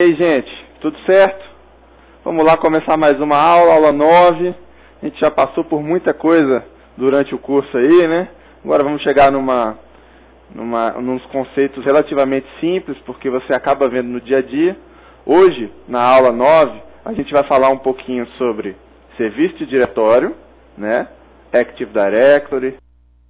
E aí, gente, tudo certo? Vamos lá começar mais uma aula, aula 9. A gente já passou por muita coisa durante o curso aí, né? Agora vamos chegar nos conceitos relativamente simples, porque você acaba vendo no dia a dia. Hoje, na aula 9, a gente vai falar um pouquinho sobre serviço de diretório, né? Active Directory,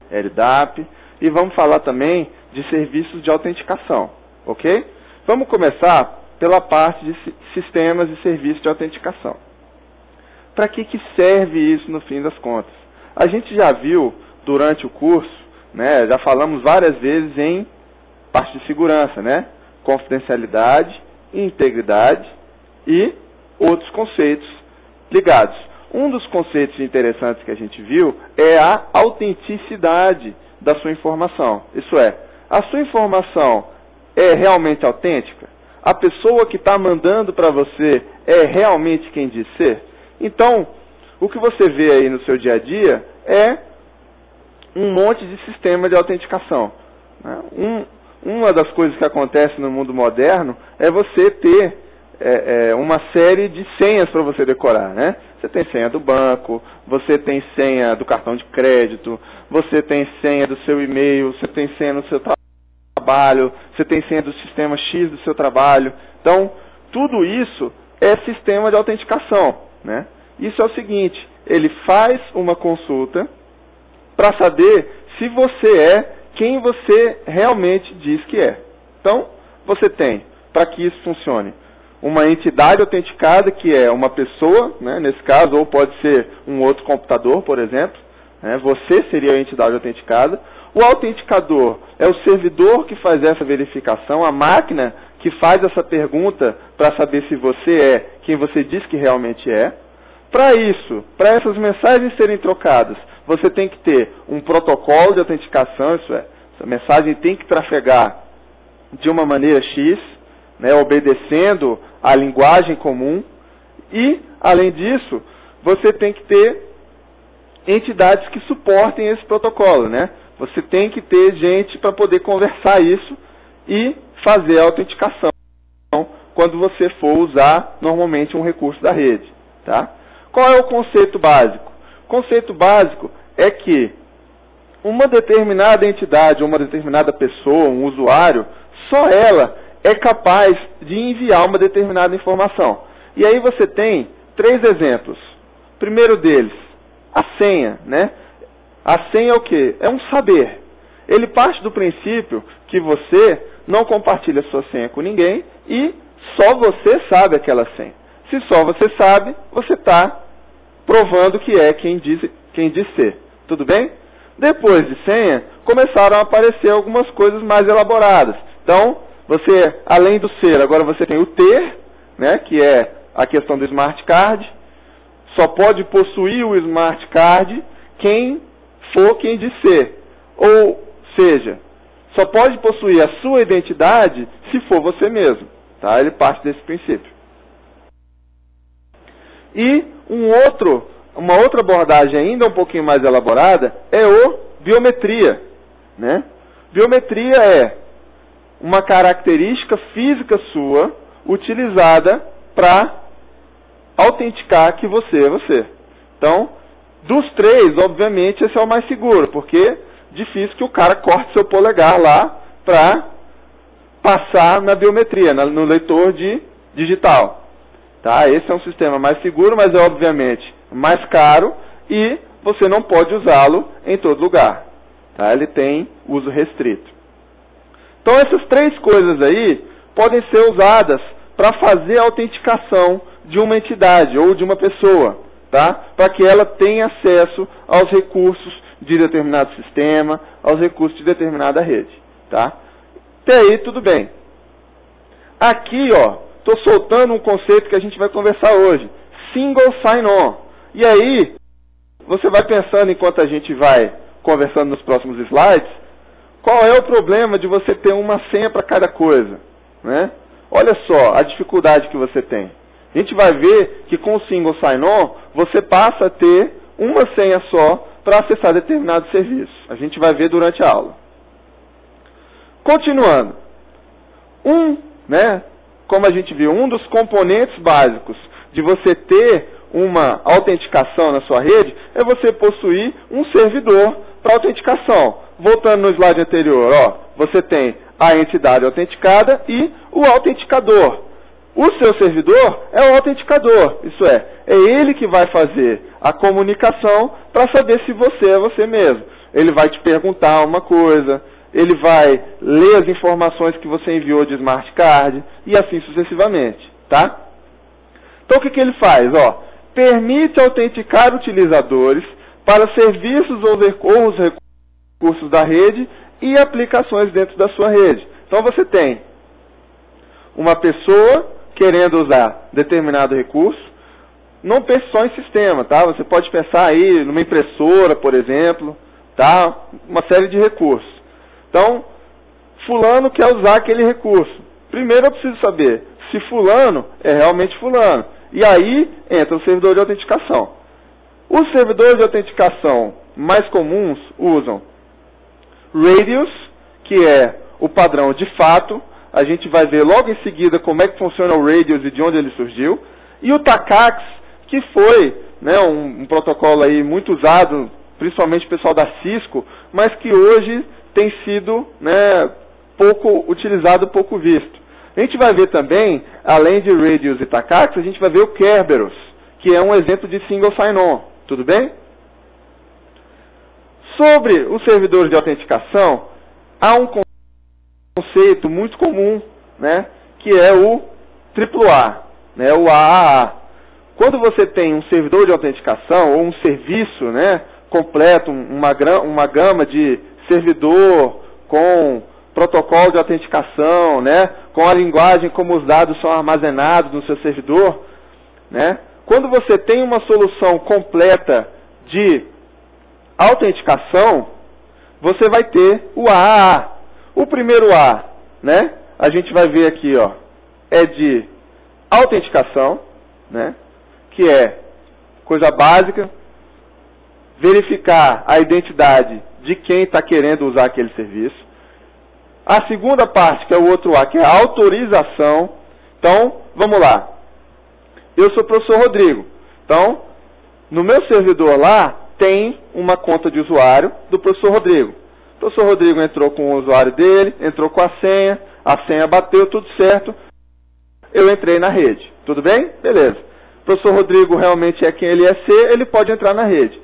LDAP, e vamos falar também de serviços de autenticação, ok? Vamos começar pela parte de sistemas e serviços de autenticação. Para que serve isso no fim das contas? A gente já viu durante o curso, né, já falamos várias vezes em parte de segurança, né, confidencialidade, integridade e outros conceitos ligados. Um dos conceitos interessantes que a gente viu é a autenticidade da sua informação. Isso é, a sua informação é realmente autêntica? A pessoa que está mandando para você é realmente quem diz ser? Então, o que você vê aí no seu dia a dia é um monte de sistema de autenticação. Uma das coisas que acontece no mundo moderno é você ter uma série de senhas para você decorar, né? Você tem senha do banco, você tem senha do cartão de crédito, você tem senha do seu e-mail, você tem senha no seu trabalho, você tem senha do sistema X do seu trabalho. Então, tudo isso é sistema de autenticação, né? Isso é o seguinte, ele faz uma consulta para saber se você é quem você realmente diz que é. Então, você tem, para que isso funcione, uma entidade autenticada, que é uma pessoa, né, nesse caso, ou pode ser um outro computador, por exemplo, né, você seria a entidade autenticada. O autenticador é o servidor que faz essa verificação, a máquina que faz essa pergunta para saber se você é quem você diz que realmente é. Para isso, para essas mensagens serem trocadas, você tem que ter um protocolo de autenticação, isso é, essa mensagem tem que trafegar de uma maneira X, né, obedecendo a linguagem comum, e, além disso, você tem que ter entidades que suportem esse protocolo, né? Você tem que ter gente para poder conversar isso e fazer a autenticação quando você for usar normalmente um recurso da rede, tá? Qual é o conceito básico? O conceito básico é que uma determinada entidade, uma determinada pessoa, um usuário, só ela é capaz de enviar uma determinada informação. E aí você tem 3 exemplos. O primeiro deles, a senha, né? A senha é o quê? É um saber. Ele parte do princípio que você não compartilha sua senha com ninguém e só você sabe aquela senha. Se só você sabe, você está provando que é quem diz ser. Tudo bem? Depois de senha, começaram a aparecer algumas coisas mais elaboradas. Então, você, além do ser, agora você tem o ter, né, que é a questão do smart card. Só pode possuir o smart card quem for quem diz ser. Ou seja, só pode possuir a sua identidade se for você mesmo. Tá? Ele parte desse princípio. E uma outra abordagem ainda um pouquinho mais elaborada é o biometria, né? Biometria é uma característica física sua utilizada para autenticar que você é você. Então, dos 3, obviamente, esse é o mais seguro, porque é difícil que o cara corte seu polegar lá para passar na biometria, no leitor digital. Tá? Esse é um sistema mais seguro, mas é obviamente mais caro e você não pode usá-lo em todo lugar. Tá? Ele tem uso restrito. Então essas 3 coisas aí podem ser usadas para fazer a autenticação de uma entidade ou de uma pessoa, tá? Para que ela tenha acesso aos recursos de determinado sistema, aos recursos de determinada rede. Tá? Até aí tudo bem. Aqui, ó, estou soltando um conceito que a gente vai conversar hoje. Single sign-on. E aí, você vai pensando enquanto a gente vai conversando nos próximos slides, qual é o problema de você ter uma senha para cada coisa, né? Olha só a dificuldade que você tem. A gente vai ver que com o single sign-on, você passa a ter uma senha só para acessar determinado serviço. A gente vai ver durante a aula. Continuando. como a gente viu, um dos componentes básicos de você ter uma autenticação na sua rede é você possuir um servidor para autenticação. Voltando no slide anterior, ó, você tem a entidade autenticada e o autenticador. O seu servidor é o autenticador, isso é ele que vai fazer a comunicação para saber se você é você mesmo. Ele vai te perguntar uma coisa, ele vai ler as informações que você enviou de smart card e assim sucessivamente, tá? Então o que ele faz? Ó, permite autenticar utilizadores para serviços ou os recursos da rede e aplicações dentro da sua rede. Então você tem uma pessoa querendo usar determinado recurso, não pense só em sistema, tá? Você pode pensar aí numa impressora, por exemplo, tá? Uma série de recursos. Então, fulano quer usar aquele recurso. Primeiro eu preciso saber se fulano é realmente fulano. E aí entra o servidor de autenticação. Os servidores de autenticação mais comuns usam Radius, que é o padrão de fato. A gente vai ver logo em seguida como é que funciona o Radius e de onde ele surgiu. E o TACACS, que foi, né, um protocolo aí muito usado, principalmente o pessoal da Cisco, mas que hoje tem sido, né, pouco utilizado, pouco visto. A gente vai ver também, além de Radius e TACACS, a gente vai ver o Kerberos, que é um exemplo de single sign-on. Tudo bem? Sobre os servidores de autenticação, há um conceito muito comum, né, que é o AAA, né, o AAA. Quando você tem um servidor de autenticação ou um serviço, né, completo, uma gama de servidor com protocolo de autenticação, né, com a linguagem como os dados são armazenados no seu servidor, né, quando você tem uma solução completa de autenticação, você vai ter o AAA. O primeiro A, né, a gente vai ver aqui, ó, é de autenticação, né, que é coisa básica, verificar a identidade de quem está querendo usar aquele serviço. A segunda parte, que é o outro A, que é a autorização. Então, vamos lá. Eu sou o professor Rodrigo. Então, no meu servidor lá, tem uma conta de usuário do professor Rodrigo. O professor Rodrigo entrou com o usuário dele, entrou com a senha bateu, tudo certo. Eu entrei na rede. Tudo bem? Beleza. O professor Rodrigo realmente é quem ele é ser, ele pode entrar na rede.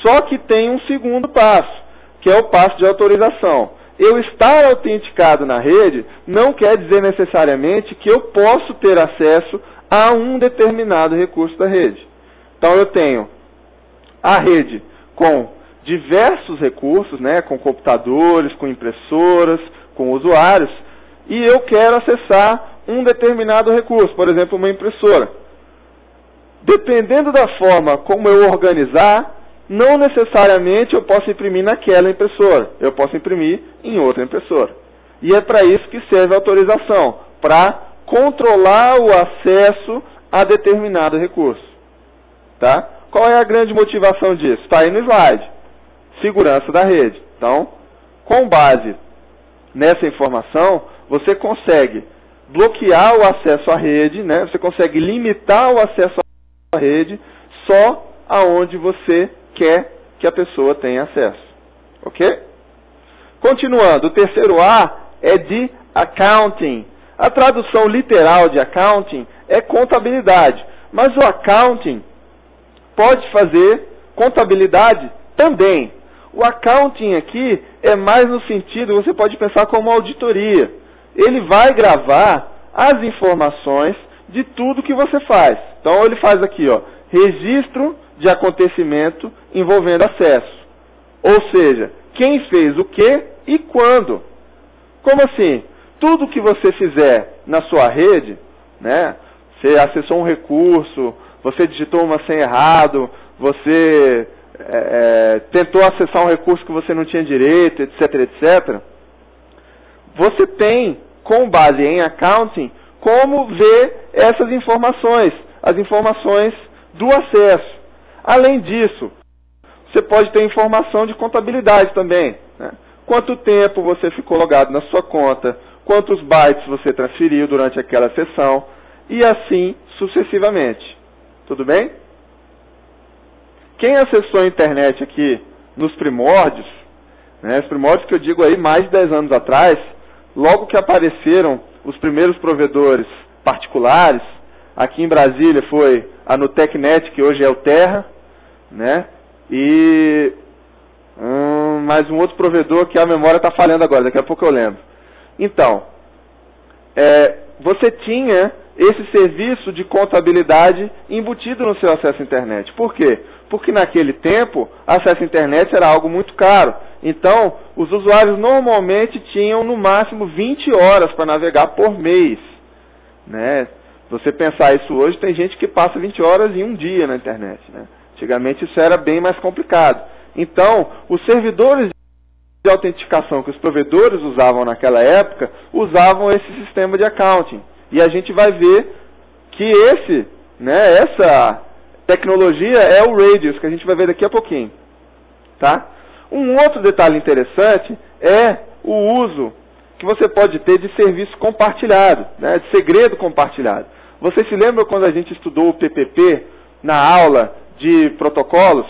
Só que tem um segundo passo, que é o passo de autorização. Eu estar autenticado na rede não quer dizer necessariamente que eu posso ter acesso a um determinado recurso da rede. Então eu tenho a rede com diversos recursos, né, com computadores, com impressoras, com usuários, e eu quero acessar um determinado recurso, por exemplo, uma impressora. Dependendo da forma como eu organizar, não necessariamente eu posso imprimir naquela impressora, eu posso imprimir em outra impressora. E é para isso que serve a autorização, para controlar o acesso a determinado recurso. Tá? Qual é a grande motivação disso? Está aí no slide. Segurança da rede. Então, com base nessa informação, você consegue bloquear o acesso à rede, né? Você consegue limitar o acesso à rede só aonde você quer que a pessoa tenha acesso. Ok? Continuando, o terceiro A é de accounting. A tradução literal de accounting é contabilidade, mas o accounting pode fazer contabilidade também. O accounting aqui é mais no sentido, você pode pensar como auditoria. Ele vai gravar as informações de tudo que você faz. Então ele faz aqui, ó, registro de acontecimento envolvendo acesso. Ou seja, quem fez o que e quando. Como assim? Tudo que você fizer na sua rede, né, você acessou um recurso, você digitou uma senha errado, você tentou acessar um recurso que você não tinha direito, etc, etc. Você tem, com base em accounting, como ver essas informações, as informações do acesso. Além disso, você pode ter informação de contabilidade também, né? Quanto tempo você ficou logado na sua conta, quantos bytes você transferiu durante aquela sessão, e assim sucessivamente. Tudo bem? Quem acessou a internet aqui nos primórdios, né, os primórdios que eu digo aí mais de 10 anos atrás, logo que apareceram os primeiros provedores particulares, aqui em Brasília foi a Nutecnet, que hoje é o Terra, né, e mais um outro provedor que a memória está falhando agora, daqui a pouco eu lembro. Então, você tinha esse serviço de contabilidade embutido no seu acesso à internet. Por quê? Porque naquele tempo, acesso à internet era algo muito caro. Então, os usuários normalmente tinham no máximo 20 horas para navegar por mês. Né? Se você pensar isso hoje, tem gente que passa 20 horas em um dia na internet. Né? Antigamente isso era bem mais complicado. Então, os servidores de autenticação que os provedores usavam naquela época, usavam esse sistema de accounting. E a gente vai ver que essa tecnologia é o Radius, que a gente vai ver daqui a pouquinho. Tá? Um outro detalhe interessante é o uso que você pode ter de serviço compartilhado, né, de segredo compartilhado. Você se lembra quando a gente estudou o PPP na aula de protocolos?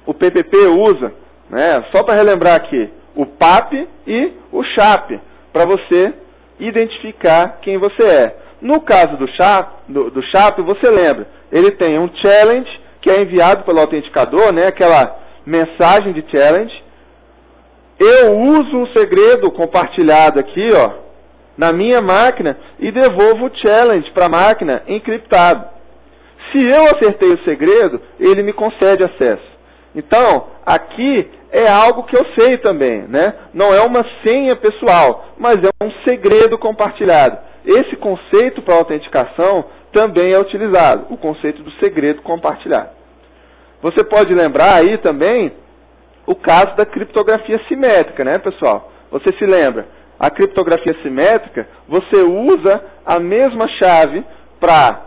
O PPP usa, né, só para relembrar aqui, o PAP e o CHAP, para você identificar quem você é. No caso do CHAP, você lembra, ele tem um challenge que é enviado pelo autenticador, né, aquela mensagem de challenge. Eu uso um segredo compartilhado aqui, ó, na minha máquina e devolvo o challenge para a máquina encriptado. Se eu acertei o segredo, ele me concede acesso. Então, aqui é algo que eu sei também, né? Não é uma senha pessoal, mas é um segredo compartilhado. Esse conceito para autenticação também é utilizado, o conceito do segredo compartilhado. Você pode lembrar aí também o caso da criptografia simétrica, né, pessoal? Você se lembra? A criptografia simétrica, você usa a mesma chave para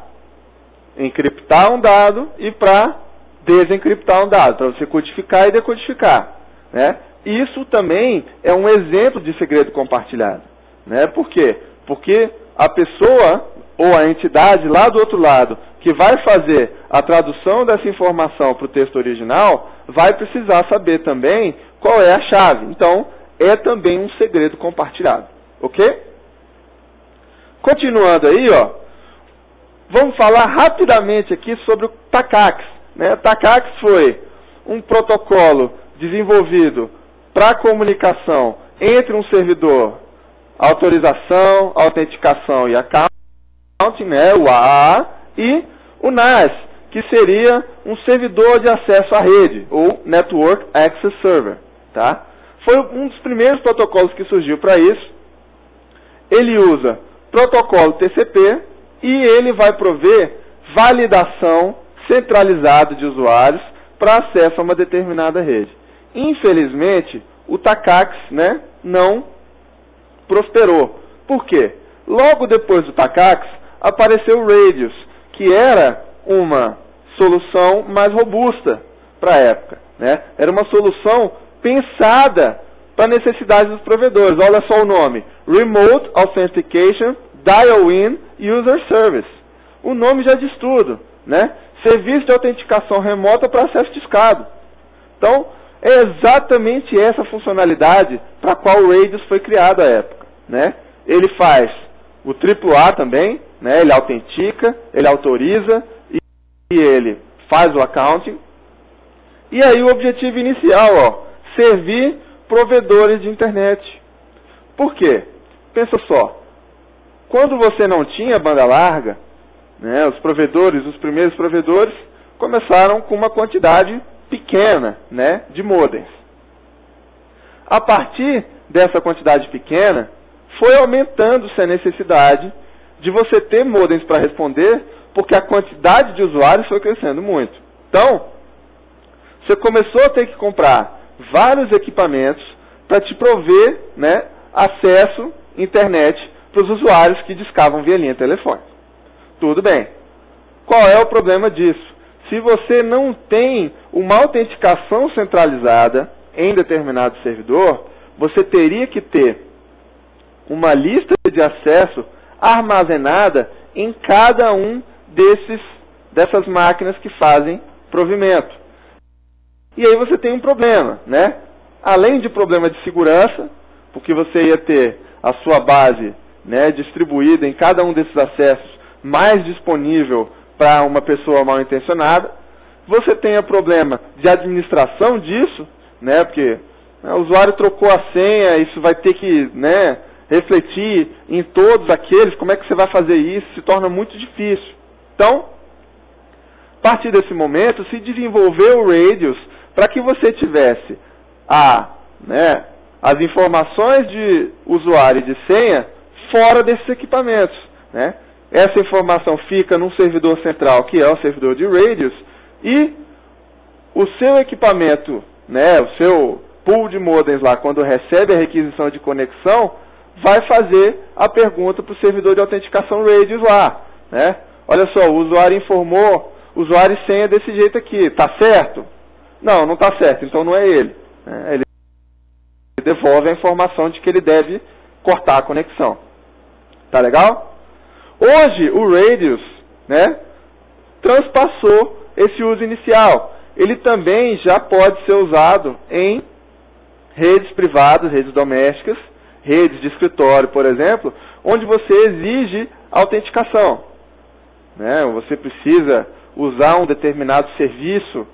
encriptar um dado e para desencriptar um dado, para você codificar e decodificar. Né? Isso também é um exemplo de segredo compartilhado. Né? Por quê? Porque a pessoa ou a entidade lá do outro lado que vai fazer a tradução dessa informação para o texto original vai precisar saber também qual é a chave. Então, é também um segredo compartilhado. Ok? Continuando aí, ó, vamos falar rapidamente aqui sobre o TACACS. Né? TACACS foi um protocolo desenvolvido para comunicação entre um servidor, autorização, autenticação e accounting, né? O AAA, e o NAS, que seria um servidor de acesso à rede, ou Network Access Server. Tá? Foi um dos primeiros protocolos que surgiu para isso. Ele usa protocolo TCP e ele vai prover validação centralizada de usuários para acesso a uma determinada rede. Infelizmente, o TACACS, né, não prosperou. Por quê? Logo depois do TACACS, apareceu o Radius, que era uma solução mais robusta para a época. Né? Era uma solução pensada para necessidades dos provedores. Olha só o nome: Remote Authentication Dial-In User Service. O nome já diz tudo. Né? Serviço de autenticação remota para acesso discado. Então, é exatamente essa funcionalidade para a qual o Radius foi criado à época. Né? Ele faz o AAA também, né? Ele autentica, ele autoriza e ele faz o accounting. E aí o objetivo inicial, ó, servir provedores de internet. Por quê? Pensa só, quando você não tinha banda larga, né, os primeiros provedores, começaram com uma quantidade pequena, né, de modems. A partir dessa quantidade pequena, foi aumentando-se a necessidade de você ter modems para responder, porque a quantidade de usuários foi crescendo muito. Então, você começou a ter que comprar vários equipamentos para te prover, né, acesso à internet para os usuários que discavam via linha telefônica. Tudo bem. Qual é o problema disso? Se você não tem uma autenticação centralizada em determinado servidor, você teria que ter uma lista de acesso armazenada em cada um dessas máquinas que fazem provimento. E aí você tem um problema, né? Além de problema de segurança, porque você ia ter a sua base, né, distribuída em cada um desses acessos, mais disponível para uma pessoa mal intencionada. Você tem o problema de administração disso, né, porque o usuário trocou a senha, isso vai ter que, né, refletir em todos aqueles, como é que você vai fazer isso? Se torna muito difícil. Então, a partir desse momento, se desenvolveu o Radius para que você tivesse as informações de usuário e de senha fora desses equipamentos, né? Essa informação fica num servidor central, que é o servidor de Radius, e o seu equipamento, né, o seu pool de modems lá, quando recebe a requisição de conexão, vai fazer a pergunta para o servidor de autenticação Radius lá, né? Olha só, o usuário informou, usuário e senha desse jeito aqui, está certo? Não, não está certo, então não é ele. Ele devolve a informação de que ele deve cortar a conexão. Tá legal? Hoje, o Radius, né, transpassou esse uso inicial. Ele também já pode ser usado em redes privadas, redes domésticas, redes de escritório, por exemplo, onde você exige autenticação, né? Você precisa usar um determinado serviço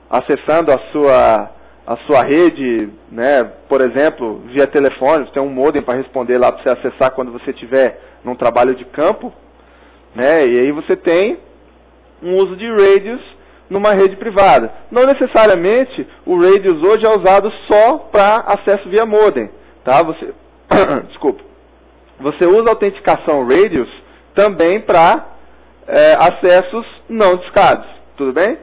acessando a sua rede, né, por exemplo, via telefone. Você tem um modem para responder lá para você acessar quando você estiver num trabalho de campo, né? E aí você tem um uso de Radius numa rede privada. Não necessariamente o Radius hoje é usado só para acesso via modem, tá? Desculpa. Você usa a autenticação Radius também para acessos não discados, tudo bem?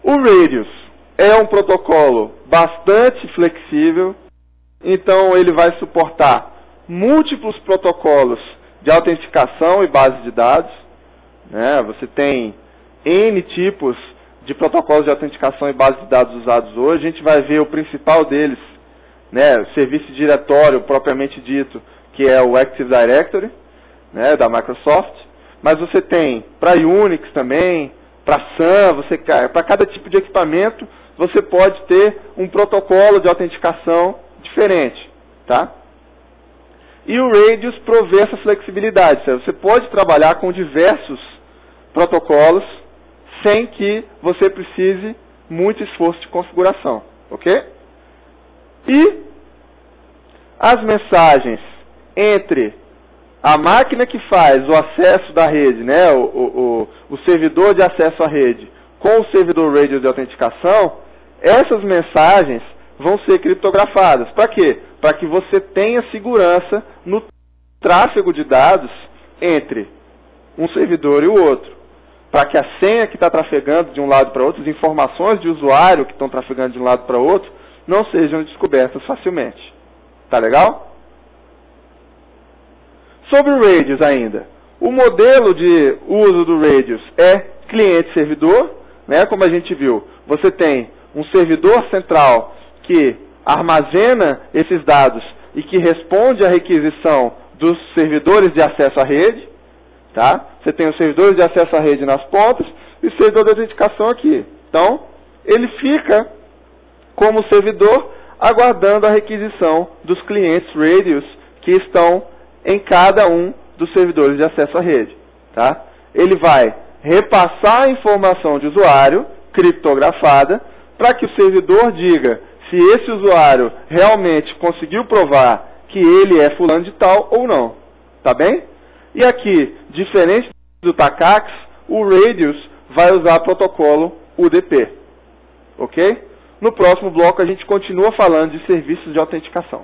O Radius é um protocolo bastante flexível, então ele vai suportar múltiplos protocolos de autenticação e base de dados, né? Você tem N tipos de protocolos de autenticação e base de dados usados hoje. A gente vai ver o principal deles, né, o serviço de diretório propriamente dito, que é o Active Directory, né, da Microsoft. Mas você tem para Unix também, para SAN, para cada tipo de equipamento, você pode ter um protocolo de autenticação diferente, tá? E o Radius provê essa flexibilidade. Você pode trabalhar com diversos protocolos sem que você precise muito esforço de configuração, ok? E as mensagens entre a máquina que faz o acesso da rede, né, o servidor de acesso à rede, com o servidor Radius de autenticação, essas mensagens vão ser criptografadas. Para quê? Para que você tenha segurança no tráfego de dados entre um servidor e o outro. Para que a senha que está trafegando de um lado para outro, as informações de usuário que estão trafegando de um lado para outro, não sejam descobertas facilmente. Tá legal? Sobre o Radius ainda. O modelo de uso do Radius é cliente-servidor, né? Como a gente viu, você tem um servidor central que armazena esses dados e que responde à requisição dos servidores de acesso à rede, tá? Você tem os servidores de acesso à rede nas pontas e o servidor de autenticação aqui. Então, ele fica como servidor aguardando a requisição dos clientes Radius que estão em cada um dos servidores de acesso à rede, tá? Ele vai repassar a informação de usuário criptografada para que o servidor diga se esse usuário realmente conseguiu provar que ele é fulano de tal ou não, tá bem? E aqui, diferente do TACACS, o Radius vai usar protocolo UDP, ok? No próximo bloco a gente continua falando de serviços de autenticação.